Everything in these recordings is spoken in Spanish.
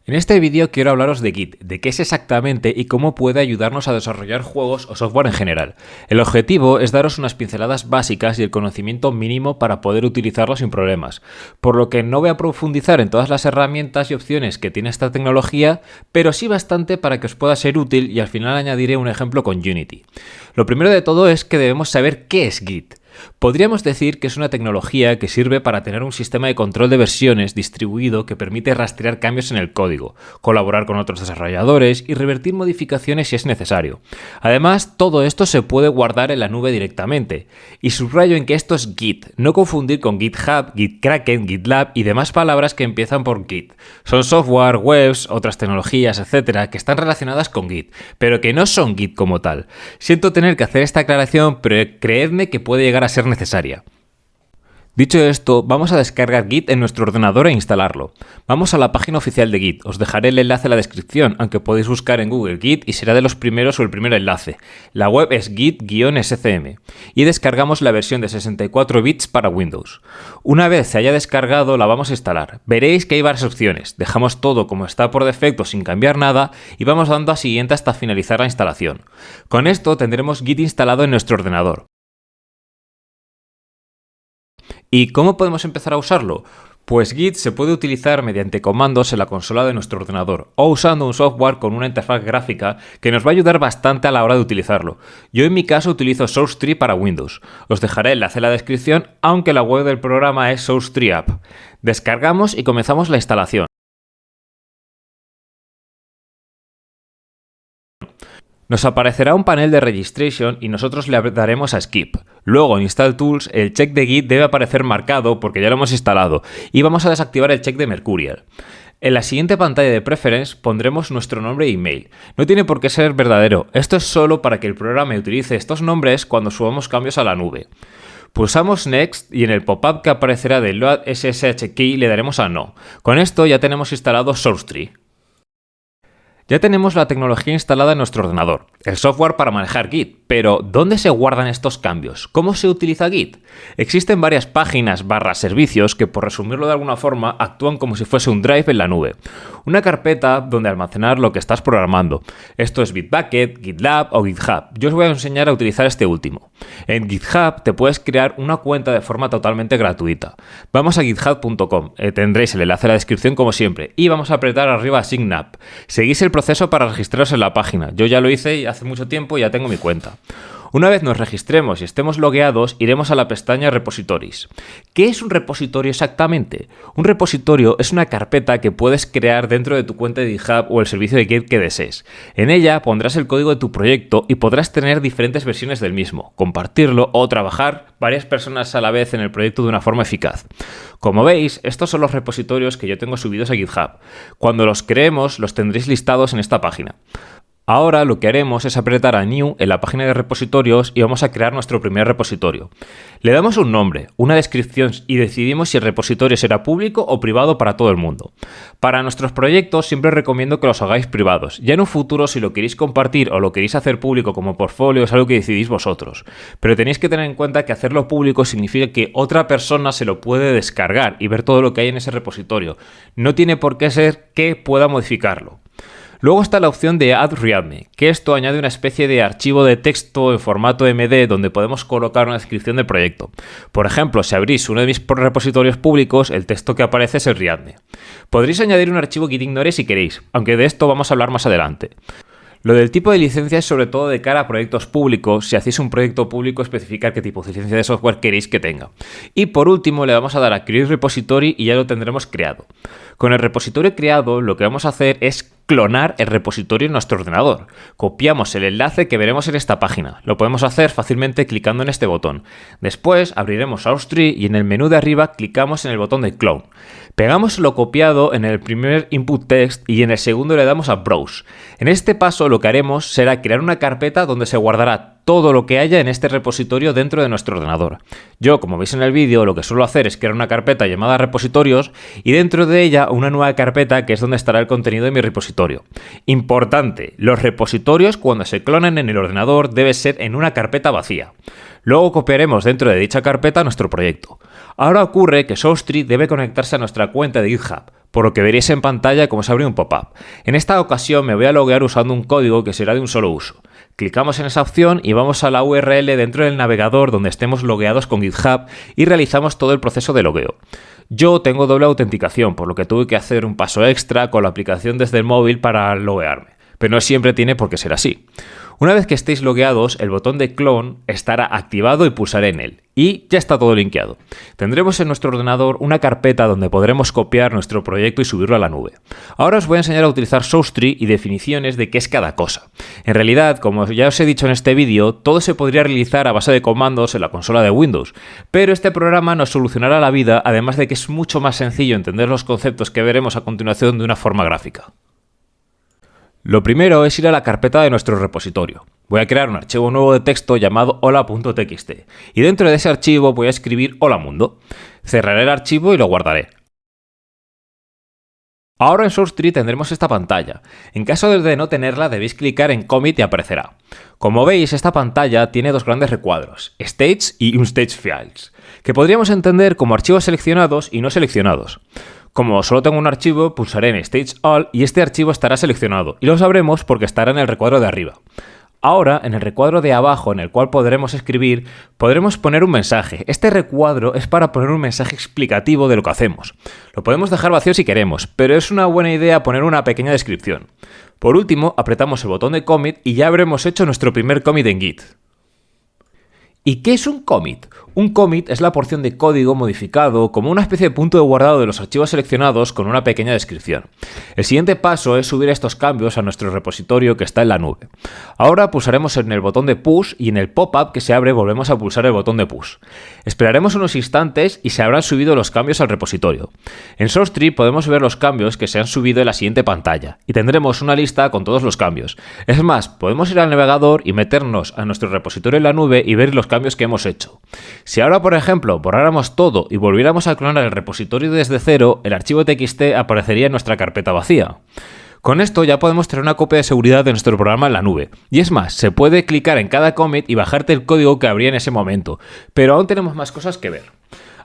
En este vídeo quiero hablaros de Git, de qué es exactamente y cómo puede ayudarnos a desarrollar juegos o software en general. El objetivo es daros unas pinceladas básicas y el conocimiento mínimo para poder utilizarlo sin problemas, por lo que no voy a profundizar en todas las herramientas y opciones que tiene esta tecnología, pero sí bastante para que os pueda ser útil y al final añadiré un ejemplo con Unity. Lo primero de todo es que debemos saber qué es Git. Podríamos decir que es una tecnología que sirve para tener un sistema de control de versiones distribuido que permite rastrear cambios en el código, colaborar con otros desarrolladores y revertir modificaciones si es necesario. Además, todo esto se puede guardar en la nube directamente. Y subrayo en que esto es Git, no confundir con GitHub, GitKraken, GitLab y demás palabras que empiezan por Git. Son software, webs, otras tecnologías, etcétera, que están relacionadas con Git, pero que no son Git como tal. Siento tener que hacer esta aclaración, pero creedme que puede llegar a ser necesaria. Dicho esto, vamos a descargar Git en nuestro ordenador e instalarlo. Vamos a la página oficial de Git, os dejaré el enlace en la descripción, aunque podéis buscar en Google Git y será de los primeros o el primer enlace. La web es git-scm y descargamos la versión de 64 bits para Windows. Una vez se haya descargado la vamos a instalar. Veréis que hay varias opciones, dejamos todo como está por defecto sin cambiar nada y vamos dando a siguiente hasta finalizar la instalación. Con esto tendremos Git instalado en nuestro ordenador. ¿Y cómo podemos empezar a usarlo? Pues Git se puede utilizar mediante comandos en la consola de nuestro ordenador o usando un software con una interfaz gráfica que nos va a ayudar bastante a la hora de utilizarlo. Yo en mi caso utilizo SourceTree para Windows. Os dejaré el enlace en la descripción, aunque la web del programa es SourceTree App. Descargamos y comenzamos la instalación. Nos aparecerá un panel de registration y nosotros le daremos a Skip. Luego en Install Tools el check de Git debe aparecer marcado porque ya lo hemos instalado y vamos a desactivar el check de Mercurial. En la siguiente pantalla de Preference pondremos nuestro nombre e email. No tiene por qué ser verdadero, esto es solo para que el programa utilice estos nombres cuando subamos cambios a la nube. Pulsamos Next y en el pop-up que aparecerá de Load SSH Key le daremos a No. Con esto ya tenemos instalado SourceTree. Ya tenemos la tecnología instalada en nuestro ordenador, el software para manejar Git, pero ¿dónde se guardan estos cambios? ¿Cómo se utiliza Git? Existen varias páginas / servicios que, por resumirlo de alguna forma, actúan como si fuese un drive en la nube. Una carpeta donde almacenar lo que estás programando. Esto es Bitbucket, GitLab o GitHub. Yo os voy a enseñar a utilizar este último. En GitHub te puedes crear una cuenta de forma totalmente gratuita. Vamos a github.com, tendréis el enlace en la descripción como siempre, y vamos a apretar arriba Sign Up. Seguís el proceso para registraros en la página. Yo ya lo hice hace mucho tiempo y ya tengo mi cuenta. Una vez nos registremos y estemos logueados, iremos a la pestaña Repositories. ¿Qué es un repositorio exactamente? Un repositorio es una carpeta que puedes crear dentro de tu cuenta de GitHub o el servicio de Git que desees. En ella pondrás el código de tu proyecto y podrás tener diferentes versiones del mismo, compartirlo o trabajar varias personas a la vez en el proyecto de una forma eficaz. Como veis, estos son los repositorios que yo tengo subidos a GitHub. Cuando los creemos, los tendréis listados en esta página. Ahora lo que haremos es apretar a New en la página de repositorios y vamos a crear nuestro primer repositorio. Le damos un nombre, una descripción y decidimos si el repositorio será público o privado para todo el mundo. Para nuestros proyectos siempre recomiendo que los hagáis privados. Ya en un futuro si lo queréis compartir o lo queréis hacer público como portfolio es algo que decidís vosotros. Pero tenéis que tener en cuenta que hacerlo público significa que otra persona se lo puede descargar y ver todo lo que hay en ese repositorio. No tiene por qué ser que pueda modificarlo. Luego está la opción de Add README, que esto añade una especie de archivo de texto en formato MD donde podemos colocar una descripción del proyecto. Por ejemplo, si abrís uno de mis repositorios públicos, el texto que aparece es el README. Podréis añadir un archivo gitignore si queréis, aunque de esto vamos a hablar más adelante. Lo del tipo de licencia es sobre todo de cara a proyectos públicos. Si hacéis un proyecto público, especificar qué tipo de licencia de software queréis que tenga. Y por último, le vamos a dar a Create Repository y ya lo tendremos creado. Con el repositorio creado, lo que vamos a hacer es clonar el repositorio en nuestro ordenador. Copiamos el enlace que veremos en esta página. Lo podemos hacer fácilmente clicando en este botón. Después abriremos SourceTree y en el menú de arriba clicamos en el botón de Clone. Pegamos lo copiado en el primer input text y en el segundo le damos a Browse. En este paso lo que haremos será crear una carpeta donde se guardará todo lo que haya en este repositorio dentro de nuestro ordenador. Yo, como veis en el vídeo, lo que suelo hacer es crear una carpeta llamada repositorios y dentro de ella una nueva carpeta que es donde estará el contenido de mi repositorio. Importante, los repositorios cuando se clonen en el ordenador debe ser en una carpeta vacía. Luego copiaremos dentro de dicha carpeta nuestro proyecto. Ahora ocurre que SourceTree debe conectarse a nuestra cuenta de GitHub, por lo que veréis en pantalla cómo se abre un pop-up. En esta ocasión me voy a loguear usando un código que será de un solo uso. Clicamos en esa opción y vamos a la URL dentro del navegador donde estemos logueados con GitHub y realizamos todo el proceso de logueo. Yo tengo doble autenticación, por lo que tuve que hacer un paso extra con la aplicación desde el móvil para loguearme, pero no siempre tiene por qué ser así. Una vez que estéis logueados, el botón de clone estará activado y pulsaré en él. Y ya está todo linkeado. Tendremos en nuestro ordenador una carpeta donde podremos copiar nuestro proyecto y subirlo a la nube. Ahora os voy a enseñar a utilizar SourceTree y definiciones de qué es cada cosa. En realidad, como ya os he dicho en este vídeo, todo se podría realizar a base de comandos en la consola de Windows, pero este programa nos solucionará la vida, además de que es mucho más sencillo entender los conceptos que veremos a continuación de una forma gráfica. Lo primero es ir a la carpeta de nuestro repositorio. Voy a crear un archivo nuevo de texto llamado hola.txt y dentro de ese archivo voy a escribir hola mundo. Cerraré el archivo y lo guardaré. Ahora en SourceTree tendremos esta pantalla. En caso de no tenerla debéis clicar en Commit y aparecerá. Como veis, esta pantalla tiene dos grandes recuadros, States y Unstage Files, que podríamos entender como archivos seleccionados y no seleccionados. Como solo tengo un archivo, pulsaré en Stage All y este archivo estará seleccionado, y lo sabremos porque estará en el recuadro de arriba. Ahora, en el recuadro de abajo, en el cual podremos escribir, podremos poner un mensaje. Este recuadro es para poner un mensaje explicativo de lo que hacemos. Lo podemos dejar vacío si queremos, pero es una buena idea poner una pequeña descripción. Por último, apretamos el botón de Commit y ya habremos hecho nuestro primer commit en Git. ¿Y qué es un commit? Un commit es la porción de código modificado como una especie de punto de guardado de los archivos seleccionados con una pequeña descripción. El siguiente paso es subir estos cambios a nuestro repositorio que está en la nube. Ahora pulsaremos en el botón de push y en el pop-up que se abre volvemos a pulsar el botón de push. Esperaremos unos instantes y se habrán subido los cambios al repositorio. En SourceTree podemos ver los cambios que se han subido en la siguiente pantalla y tendremos una lista con todos los cambios. Es más, podemos ir al navegador y meternos a nuestro repositorio en la nube y ver los cambios que hemos hecho. Si ahora, por ejemplo, borráramos todo y volviéramos a clonar el repositorio desde cero, el archivo txt aparecería en nuestra carpeta vacía. Con esto ya podemos tener una copia de seguridad de nuestro programa en la nube. Y es más, se puede clicar en cada commit y bajarte el código que habría en ese momento, pero aún tenemos más cosas que ver.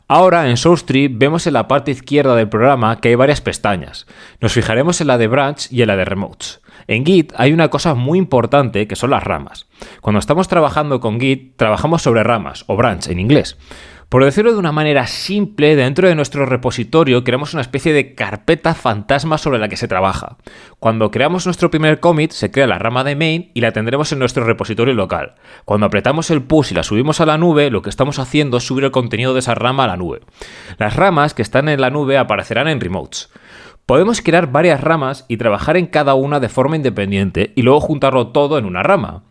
Ahora en SourceTree vemos en la parte izquierda del programa que hay varias pestañas. Nos fijaremos en la de Branch y en la de Remotes. En Git hay una cosa muy importante que son las ramas. Cuando estamos trabajando con Git, trabajamos sobre ramas, o branch en inglés. Por decirlo de una manera simple, dentro de nuestro repositorio creamos una especie de carpeta fantasma sobre la que se trabaja. Cuando creamos nuestro primer commit, se crea la rama de main y la tendremos en nuestro repositorio local. Cuando apretamos el push y la subimos a la nube, lo que estamos haciendo es subir el contenido de esa rama a la nube. Las ramas que están en la nube aparecerán en remotes. Podemos crear varias ramas y trabajar en cada una de forma independiente y luego juntarlo todo en una rama.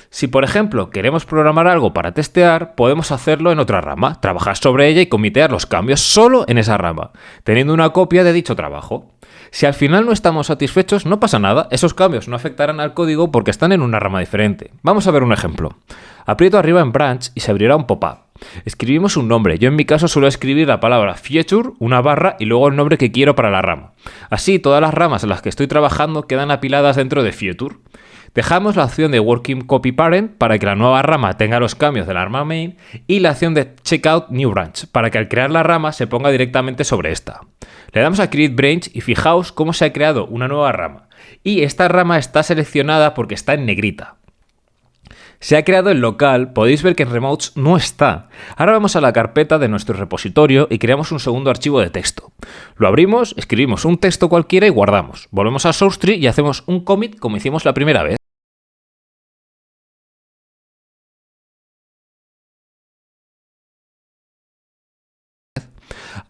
Si, por ejemplo, queremos programar algo para testear, podemos hacerlo en otra rama, trabajar sobre ella y comitear los cambios solo en esa rama, teniendo una copia de dicho trabajo. Si al final no estamos satisfechos, no pasa nada, esos cambios no afectarán al código porque están en una rama diferente. Vamos a ver un ejemplo. Aprieto arriba en Branch y se abrirá un pop-up. Escribimos un nombre, yo en mi caso suelo escribir la palabra feature, una barra y luego el nombre que quiero para la rama. Así todas las ramas en las que estoy trabajando quedan apiladas dentro de feature. Dejamos la opción de Working Copy Parent para que la nueva rama tenga los cambios de la rama main y la opción de Checkout New Branch para que al crear la rama se ponga directamente sobre esta. Le damos a Create Branch y fijaos cómo se ha creado una nueva rama. Y esta rama está seleccionada porque está en negrita. Se ha creado en local, podéis ver que en Remotes no está. Ahora vamos a la carpeta de nuestro repositorio y creamos un segundo archivo de texto. Lo abrimos, escribimos un texto cualquiera y guardamos. Volvemos a SourceTree y hacemos un commit como hicimos la primera vez.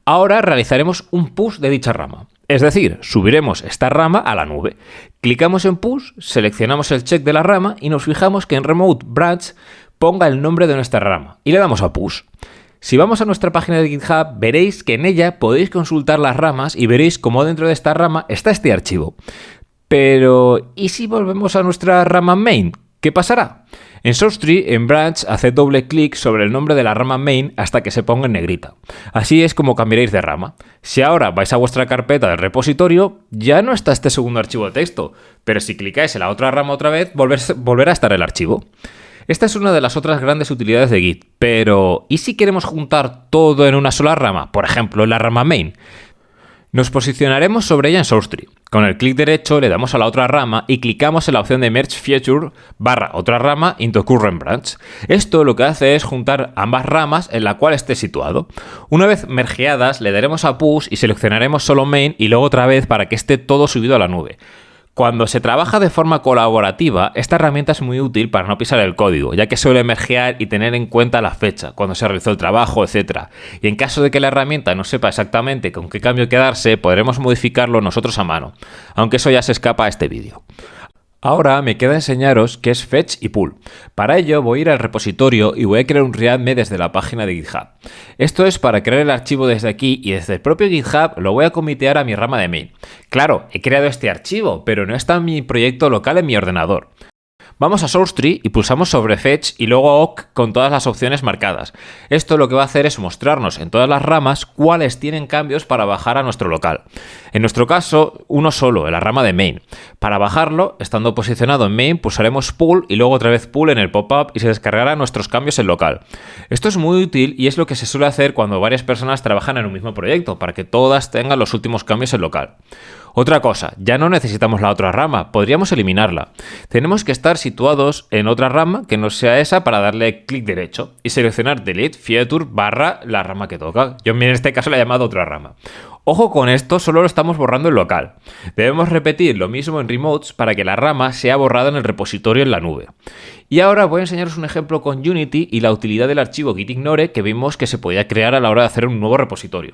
Ahora realizaremos un push de dicha rama. Es decir, subiremos esta rama a la nube. Clicamos en Push, seleccionamos el check de la rama y nos fijamos que en Remote Branch ponga el nombre de nuestra rama y le damos a Push. Si vamos a nuestra página de GitHub, veréis que en ella podéis consultar las ramas y veréis cómo dentro de esta rama está este archivo. Pero, ¿y si volvemos a nuestra rama main? ¿Qué pasará? En SourceTree, en Branch, haced doble clic sobre el nombre de la rama main hasta que se ponga en negrita. Así es como cambiaréis de rama. Si ahora vais a vuestra carpeta del repositorio, ya no está este segundo archivo de texto, pero si clicáis en la otra rama otra vez, volverá a estar el archivo. Esta es una de las otras grandes utilidades de Git, pero ¿y si queremos juntar todo en una sola rama? Por ejemplo, en la rama main. Nos posicionaremos sobre ella en SourceTree. Con el clic derecho le damos a la otra rama y clicamos en la opción de Merge Feature / otra rama into current branch. Esto lo que hace es juntar ambas ramas en la cual esté situado. Una vez mergeadas le daremos a Push y seleccionaremos solo Main y luego otra vez para que esté todo subido a la nube. Cuando se trabaja de forma colaborativa, esta herramienta es muy útil para no pisar el código, ya que suele mergear y tener en cuenta la fecha, cuando se realizó el trabajo, etc. Y en caso de que la herramienta no sepa exactamente con qué cambio quedarse, podremos modificarlo nosotros a mano, aunque eso ya se escapa a este vídeo. Ahora me queda enseñaros qué es fetch y pull. Para ello voy a ir al repositorio y voy a crear un readme desde la página de GitHub. Esto es para crear el archivo desde aquí y desde el propio GitHub lo voy a comitear a mi rama de main. Claro, he creado este archivo, pero no está en mi proyecto local en mi ordenador. Vamos a SourceTree y pulsamos sobre Fetch y luego OK con todas las opciones marcadas. Esto lo que va a hacer es mostrarnos en todas las ramas cuáles tienen cambios para bajar a nuestro local. En nuestro caso, uno solo, en la rama de Main. Para bajarlo, estando posicionado en Main, pulsaremos Pull y luego otra vez Pull en el pop-up y se descargarán nuestros cambios en local. Esto es muy útil y es lo que se suele hacer cuando varias personas trabajan en un mismo proyecto, para que todas tengan los últimos cambios en local. Otra cosa, ya no necesitamos la otra rama, podríamos eliminarla. Tenemos que estar situados en otra rama que no sea esa para darle clic derecho y seleccionar Delete Feature / la rama que toca. Yo en este caso la he llamado otra rama. Ojo con esto, solo lo estamos borrando en local. Debemos repetir lo mismo en remotes para que la rama sea borrada en el repositorio en la nube. Y ahora voy a enseñaros un ejemplo con Unity y la utilidad del archivo gitignore que vimos que se podía crear a la hora de hacer un nuevo repositorio.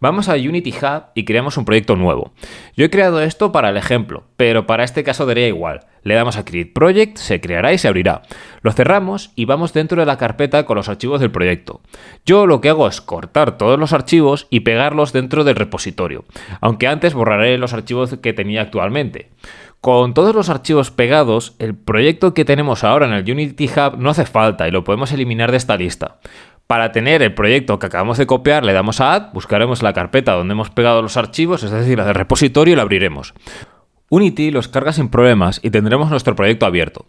Vamos a Unity Hub y creamos un proyecto nuevo. Yo he creado esto para el ejemplo, pero para este caso daría igual. Le damos a Create Project, se creará y se abrirá. Lo cerramos y vamos dentro de la carpeta con los archivos del proyecto. Yo lo que hago es cortar todos los archivos y pegarlos dentro del repositorio, aunque antes borraré los archivos que tenía actualmente. Con todos los archivos pegados, el proyecto que tenemos ahora en el Unity Hub no hace falta y lo podemos eliminar de esta lista. Para tener el proyecto que acabamos de copiar, le damos a Add, buscaremos la carpeta donde hemos pegado los archivos, es decir, la del repositorio, y la abriremos. Unity los carga sin problemas y tendremos nuestro proyecto abierto.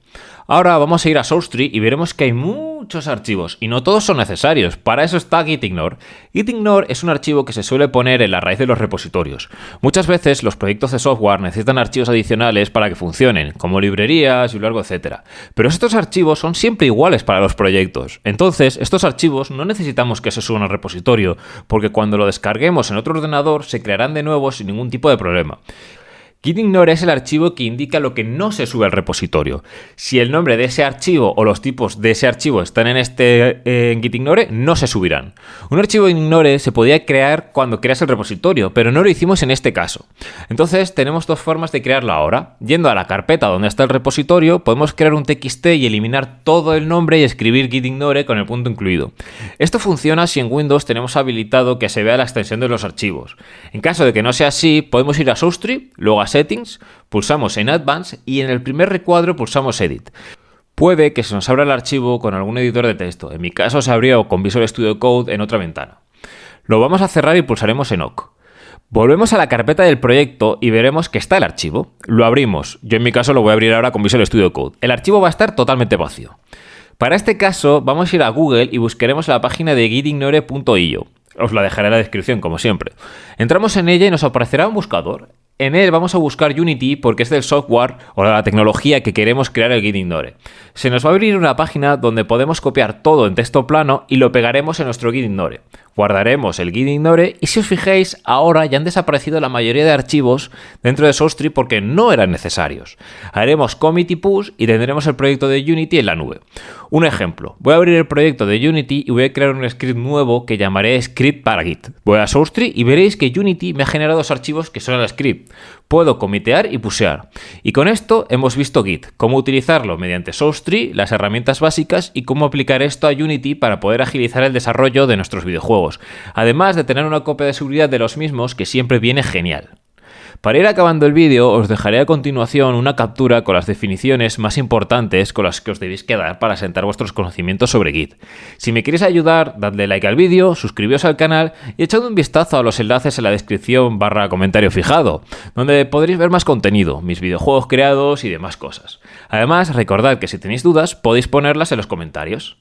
Ahora vamos a ir a SourceTree y veremos que hay muchos archivos y no todos son necesarios. Para eso está gitignore. Gitignore es un archivo que se suele poner en la raíz de los repositorios. Muchas veces los proyectos de software necesitan archivos adicionales para que funcionen, como librerías y luego etcétera. Pero estos archivos son siempre iguales para los proyectos. Entonces, estos archivos no necesitamos que se suban al repositorio, porque cuando lo descarguemos en otro ordenador se crearán de nuevo sin ningún tipo de problema. Gitignore es el archivo que indica lo que no se sube al repositorio. Si el nombre de ese archivo o los tipos de ese archivo están en Gitignore, no se subirán. Un archivo Gitignore se podía crear cuando creas el repositorio, pero no lo hicimos en este caso. Entonces tenemos dos formas de crearlo ahora. Yendo a la carpeta donde está el repositorio, podemos crear un txt y eliminar todo el nombre y escribir Gitignore con el punto incluido. Esto funciona si en Windows tenemos habilitado que se vea la extensión de los archivos. En caso de que no sea así, podemos ir a SourceTree, luego a Settings, pulsamos en Advanced y en el primer recuadro pulsamos Edit. Puede que se nos abra el archivo con algún editor de texto. En mi caso se abrió con Visual Studio Code en otra ventana. Lo vamos a cerrar y pulsaremos en OK. Volvemos a la carpeta del proyecto y veremos que está el archivo. Lo abrimos. Yo en mi caso lo voy a abrir ahora con Visual Studio Code. El archivo va a estar totalmente vacío. Para este caso vamos a ir a Google y buscaremos la página de gitignore.io. Os la dejaré en la descripción como siempre. Entramos en ella y nos aparecerá un buscador. En él vamos a buscar Unity porque es del software o la tecnología que queremos crear el Gitignore. Se nos va a abrir una página donde podemos copiar todo en texto plano y lo pegaremos en nuestro Gitignore. Guardaremos el Gitignore y si os fijáis, ahora ya han desaparecido la mayoría de archivos dentro de SourceTree porque no eran necesarios. Haremos commit y push y tendremos el proyecto de Unity en la nube. Un ejemplo, voy a abrir el proyecto de Unity y voy a crear un script nuevo que llamaré script para Git. Voy a SourceTree y veréis que Unity me ha generado dos archivos que son el script. Puedo comitear y pushear. Y con esto hemos visto Git, cómo utilizarlo mediante SourceTree, las herramientas básicas y cómo aplicar esto a Unity para poder agilizar el desarrollo de nuestros videojuegos, además de tener una copia de seguridad de los mismos que siempre viene genial. Para ir acabando el vídeo, os dejaré a continuación una captura con las definiciones más importantes con las que os debéis quedar para asentar vuestros conocimientos sobre Git. Si me queréis ayudar, dadle like al vídeo, suscribíos al canal y echad un vistazo a los enlaces en la descripción / comentario fijado, donde podréis ver más contenido, mis videojuegos creados y demás cosas. Además, recordad que si tenéis dudas podéis ponerlas en los comentarios.